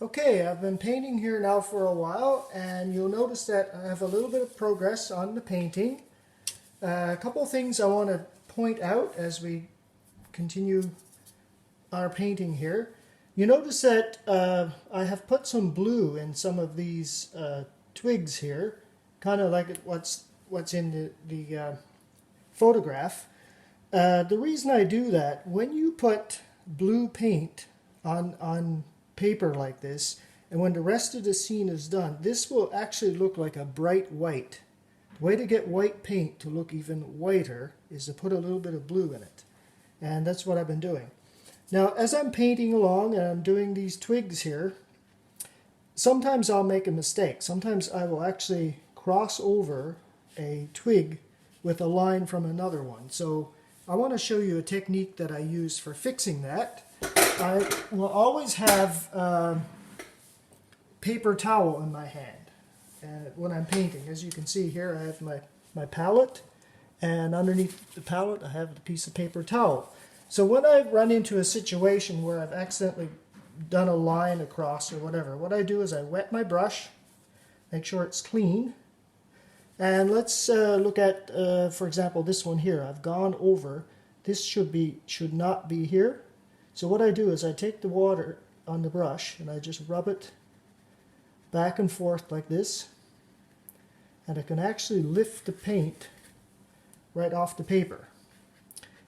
Okay, I've been painting here now for a while, and you'll notice that I have a little bit of progress on the painting. A couple of things I want to point out as we continue our painting here. You notice that I have put some blue in some of these twigs here, kind of like what's in the photograph. The reason I do that, when you put blue paint on paper like this, and when the rest of the scene is done, this will actually look like a bright white. The way to get white paint to look even whiter is to put a little bit of blue in it, and that's what I've been doing. Now, as I'm painting along and I'm doing these twigs here, sometimes I'll make a mistake. Sometimes I will actually cross over a twig with a line from another one. So I want to show you a technique that I use for fixing that. I will always have paper towel in my hand when I'm painting. As you can see here, I have my palette, and underneath the palette I have a piece of paper towel. So when I run into a situation where I've accidentally done a line across or whatever, what I do is I wet my brush, make sure it's clean, and let's look at, for example, this one here. I've gone over. This should not be here. So what I do is I take the water on the brush and I just rub it back and forth like this, and I can actually lift the paint right off the paper.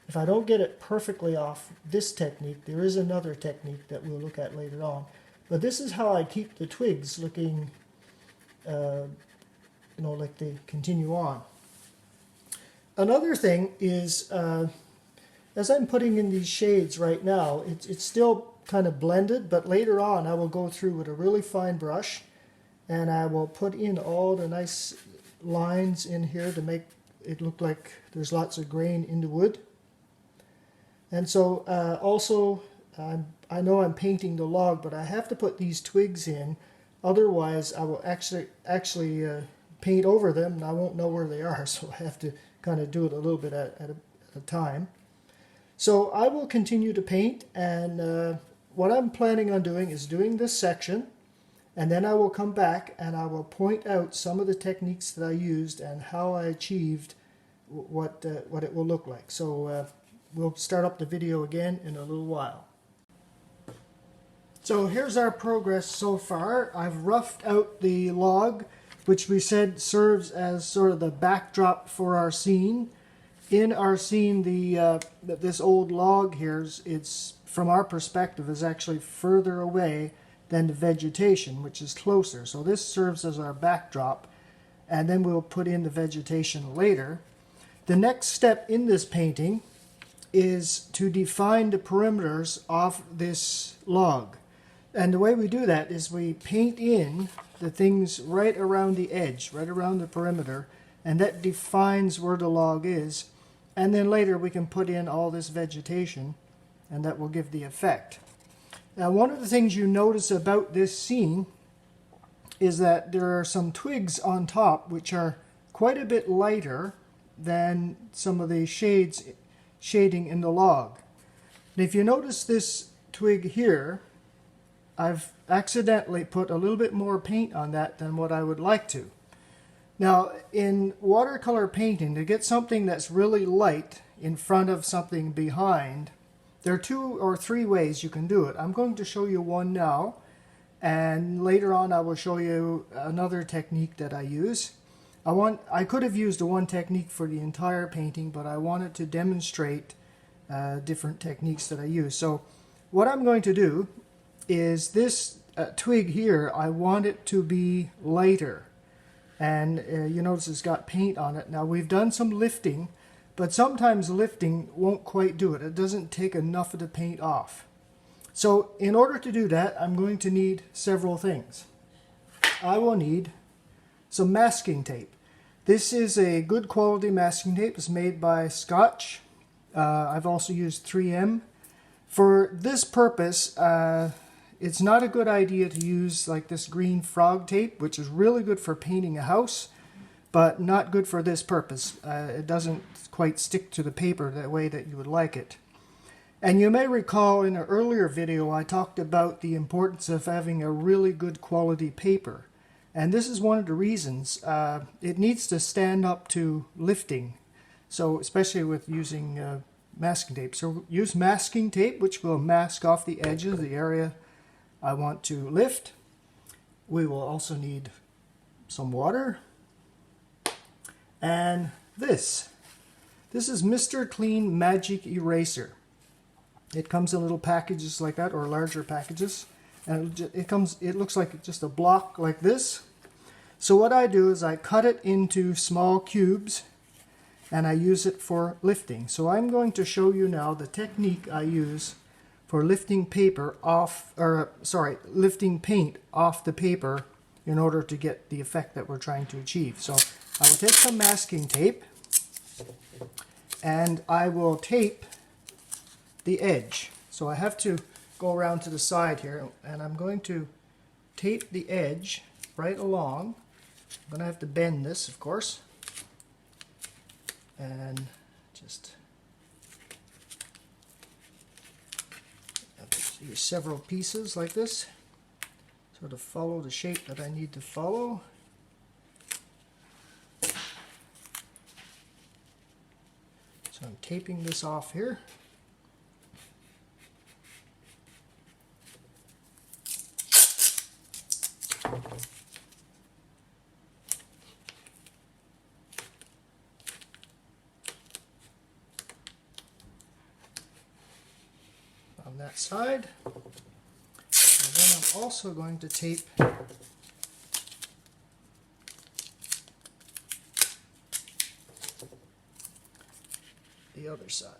If I don't get it perfectly off this technique, there is another technique that we'll look at later on. But this is how I keep the twigs looking, like they continue on. Another thing is, as I'm putting in these shades right now, it's still kind of blended, but later on I will go through with a really fine brush and I will put in all the nice lines in here to make it look like there's lots of grain in the wood. And so also, I know I'm painting the log, but I have to put these twigs in, otherwise I will actually paint over them and I won't know where they are, so I have to kind of do it a little bit at a time. So I will continue to paint, and what I'm planning on doing is doing this section, and then I will come back and I will point out some of the techniques that I used and how I achieved what it will look like. So we'll start up the video again in a little while. So here's our progress so far. I've roughed out the log, which we said serves as sort of the backdrop for our scene. In our scene, this old log here, it's from our perspective, is actually further away than the vegetation, which is closer. So this serves as our backdrop, and then we'll put in the vegetation later. The next step in this painting is to define the perimeters of this log. And the way we do that is we paint in the things right around the edge, right around the perimeter, and that defines where the log is. And then later we can put in all this vegetation, and that will give the effect. Now, one of the things you notice about this scene is that there are some twigs on top which are quite a bit lighter than some of the shading in the log. And if you notice this twig here, I've accidentally put a little bit more paint on that than what I would like to. Now, in watercolor painting, to get something that's really light in front of something behind, there are 2 or 3 ways you can do it. I'm going to show you one now, and later on I will show you another technique that I use. I could have used one technique for the entire painting, but I wanted to demonstrate different techniques that I use. So what I'm going to do is this twig here, I want it to be lighter. And you notice it's got paint on it. Now, we've done some lifting, but sometimes lifting won't quite do it. It doesn't take enough of the paint off. So in order to do that, I'm going to need several things. I will need some masking tape. This is a good quality masking tape. It's made by Scotch. I've also used 3M. For this purpose, it's not a good idea to use like this green frog tape, which is really good for painting a house, but not good for this purpose. It doesn't quite stick to the paper the way that you would like it. And you may recall in an earlier video I talked about the importance of having a really good quality paper. And this is one of the reasons. It needs to stand up to lifting, so especially with using masking tape. So use masking tape, which will mask off the edges of the area I want to lift. We will also need some water. And this is Mr. Clean Magic Eraser. It comes in little packages like that, or larger packages, and it looks like just a block like this. So what I do is I cut it into small cubes and I use it for lifting. So I'm going to show you now the technique I use for lifting paper off, lifting paint off the paper in order to get the effect that we're trying to achieve. So I will take some masking tape and I will tape the edge. So I have to go around to the side here, and I'm going to tape the edge right along. I'm going to have to bend this, of course, and just use several pieces like this, sort of follow the shape that I need to follow. So I'm taping this off here. On that side, and then I'm also going to tape the other side.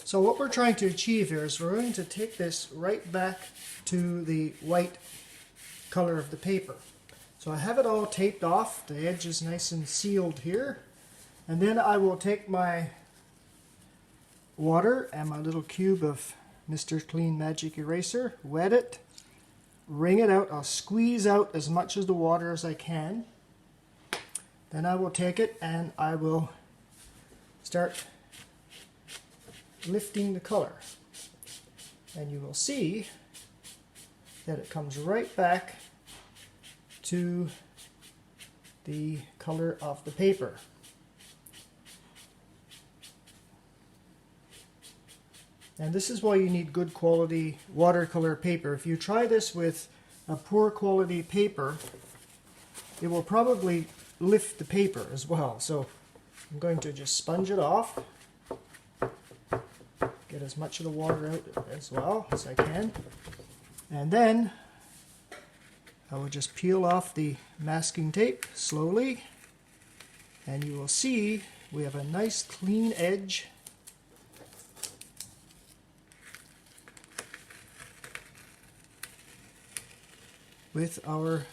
So what we're trying to achieve here is we're going to take this right back to the white color of the paper. So I have it all taped off, the edge is nice and sealed here, and then I will take my water and my little cube of Mr. Clean Magic Eraser, wet it, wring it out. I'll squeeze out as much of the water as I can. Then I will take it and I will start lifting the color, and you will see that it comes right back to the color of the paper. And this is why you need good quality watercolor paper. If you try this with a poor quality paper, it will probably lift the paper as well. So I'm going to just sponge it off. Get as much of the water out as well as I can. And then I will just peel off the masking tape slowly. And you will see we have a nice clean edge. With our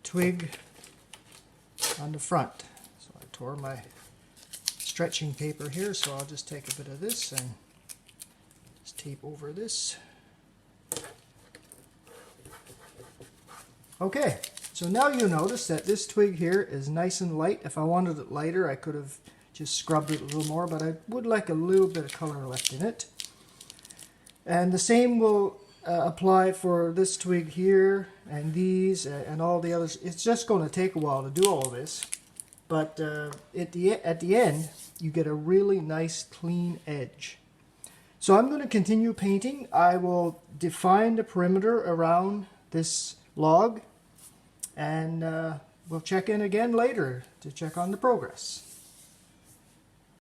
twig on the front. So I tore my stretching paper here, so I'll just take a bit of this and just tape over this. Okay, so now you notice that this twig here is nice and light. If I wanted it lighter, I could have just scrubbed it a little more, but I would like a little bit of color left in it. And the same will apply for this twig here and these and all the others. It's just going to take a while to do all of this, but at the end you get a really nice clean edge. So I'm going to continue painting. I will define the perimeter around this log, and we'll check in again later to check on the progress.